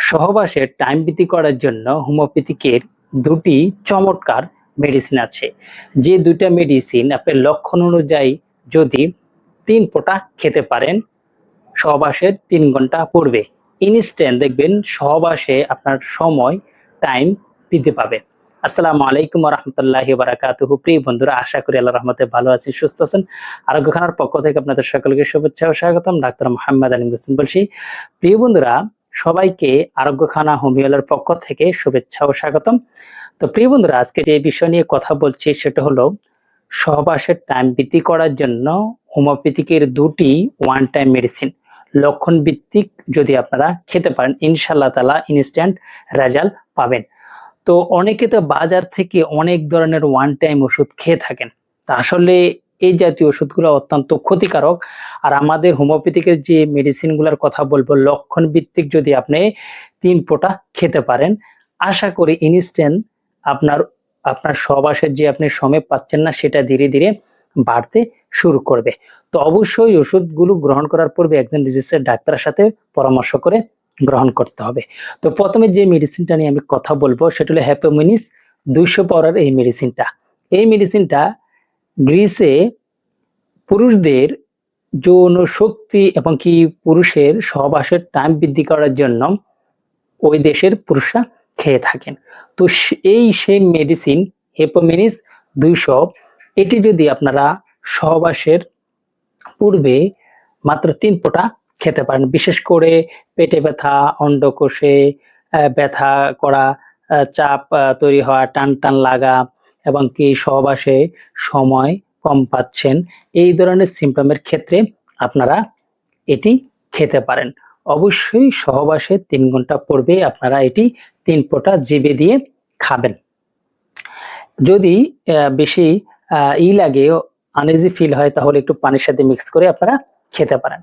সহবাসের টাইম বৃদ্ধি করার জন্য হোমিওপ্যাথিকের দুটি চমৎকার মেডিসিন আছে। যে দুইটা মেডিসিন আপনার লক্ষণ অনুযায়ী যদি 3 ফোঁটা খেতে পারেন সহবাসের 3 ঘন্টা পূর্বে, ইনস্ট্যান্ট দেখবেন সহবাসে আপনার সময় টাইম বৃদ্ধি পাবে। আসসালামু আলাইকুম ওয়া রাহমাতুল্লাহি ওয়া বারাকাতুহু। প্রিয় বন্ধুরা, আশা করি আল্লাহর রহমতে ভালো আছেন, সুস্থ আছেন। আরোগ্য খানার পক্ষ থেকে আপনাদের সকলকে শুভেচ্ছা ও স্বাগতম। ডাক্তার মোহাম্মদ আলী হোসেন বলছি। প্রিয় বন্ধুরা, সবাইকে আরোগ্য খানা হোমিওলের পক্ষ থেকে শুভেচ্ছা ও স্বাগতম। তো প্রিয় বন্ধুরা, আজকে যে বিষয় নিয়ে কথা বলছি সেটা হলো সহবাসের টাইম বৃদ্ধি করার জন্য হোমিওপ্যাথিকের দুটি ওয়ান টাইম মেডিসিন লক্ষণ ভিত্তিক যদি আপনারা খেতে পারেন, ইনশাআল্লাহ তাআলা ইনস্ট্যান্ট রেজাল্ট পাবেন। তো অনেকে তো বাজার থেকে অনেক ধরনের ওয়ান টাইম ওষুধ খেয়ে থাকেন, তা আসলে এই জাতীয় ওষুধগুলো অত্যন্ত ক্ষতিকারক। আর আমাদের হোমিওপ্যাথিকের যে মেডিসিনগুলোর কথা বলবো, লক্ষণ ভিত্তিক যদি আপনি 3 ফোঁটা খেতে পারেন, আশা করি ইনস্ট্যান্ট আপনার আপনার সহবাসের যে আপনি সময় পাচ্ছেন না সেটা ধীরে ধীরে বাড়তে শুরু করবে। তো অবশ্যই ওষুধগুলো গ্রহণ করার পূর্বে একজন রেজিস্টার্ড ডাক্তারের সাথে পরামর্শ করে গ্রহণ করতে হবে। তো প্রথমে যে মেডিসিনটা নিয়ে আমি কথা বলবো সেটা হলো হ্যাপোমিনিস 200 পাউডার। এই মেডিসিনটা গ্রিসে পুরুষদের যৌন শক্তি এবং কি পুরুষের সহবাসের টাইম বৃদ্ধি করার জন্য ওই দেশের পুরুষরা খেয়ে থাকেন। তো এই সেই মেডিসিন হেপোমিনিস 200, এটি যদি আপনারা সহবাসের পূর্বে মাত্র 3 ফোঁটা খেতে পারেন, বিশেষ করে পেটে ব্যথা, অন্ডকোষে ব্যথা করা, চাপ তৈরি হওয়া, টান টান লাগা এবং কি সহবাসে সময় কম পাচ্ছেন, এই ধরনের সিমটমের ক্ষেত্রে আপনারা এটি খেতে পারেন। অবশ্যই সহবাসে 3 ঘন্টা পূর্বে আপনারা এটি 3 ফোঁটা জিভে দিয়ে খাবেন। যদি বেশি লাগে, আনইজি ফিল হয়, তাহলে একটু পানির সাথে মিক্স করে আপনারা খেতে পারেন।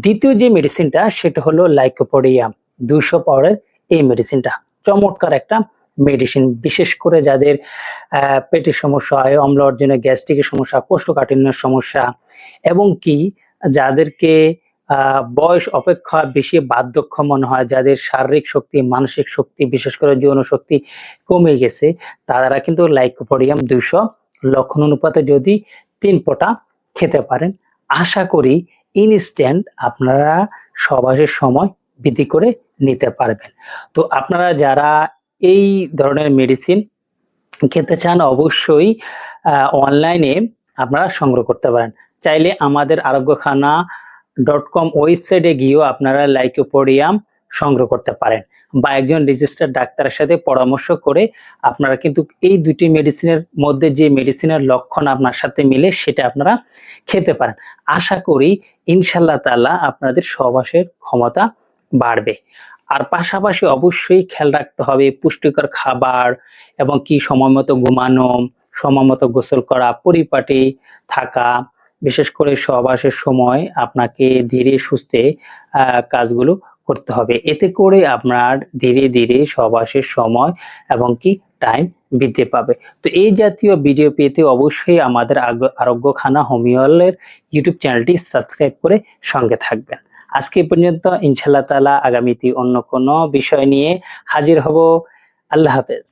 দ্বিতীয় যে মেডিসিনটা সেটা হলো লাইকোপোডিয়াম 200 পাউডার। এই মেডিসিনটা চমৎকার একটা মেডিসিন, বিশেষ করে যাদের পেটের সমস্যা হয়, অম্ল অর্জনে গ্যাস্ট্রিকের সমস্যা, কোষ্ঠকাঠিন্যের সমস্যা এবং কি যাদেরকে বয়স অপেক্ষা বেশি বার্ধক্য মনে হয়, যাদের শারীরিক শক্তি, মানসিক শক্তি, বিশেষ করে যৌন শক্তি কমে গেছে, তারা কিন্তু লাইকোপোডিয়াম 200 লক্ষণ অনুপাতে যদি 3 ফোঁটা খেতে পারেন, আশা করি ইনস্ট্যান্ট আপনারা সহবাসের সময় বৃদ্ধি করে নিতে পারবেন। তো আপনারা যারা এই ধরনের মেডিসিন খেতে চান, অবশ্যই অনলাইনে আপনারা সংগ্রহ করতে পারেন। চাইলে আমাদের আরোগ্যখানা.com ওয়েবসাইটে গিয়েও আপনারা লাইকোপোডিয়াম সংগ্রহ করতে পারেন, বা একজন রেজিস্টার্ড ডাক্তারের সাথে পরামর্শ করে আপনারা কিন্তু এই দুটি মেডিসিনের মধ্যে যে মেডিসিনের লক্ষণ আপনার সাথে মিলে সেটা আপনারা খেতে পারেন। আশা করি ইনশাআল্লাহ তাআলা আপনাদের সহবাসের ক্ষমতা বাড়বে। আর পাশাপাশি অবশ্যই খেয়াল রাখতে হবে পুষ্টিকর খাবার এবং কি সময় মতো ঘুমানো, সময় মতো গোসল করা, পরিপাটি থাকা, বিশেষ করে সহবাসের সময় আপনাকে ধীরে সুস্থে কাজগুলো করতে হবে। এতে করে আপনার ধীরে ধীরে সহবাসের সময় এবং কি টাইম বৃদ্ধি পাবে। তো এই জাতীয় ভিডিও পেতে অবশ্যই আমাদের আরোগ্যখানা হোমিওলের ইউটিউব চ্যানেলটি সাবস্ক্রাইব করে সঙ্গে থাকবেন। আজকে পর্যন্ত, ইনশাআল্লাহ তাআলা আগামীতে অন্য কোনো বিষয় নিয়ে হাজির হব। আল্লাহ হাফেজ।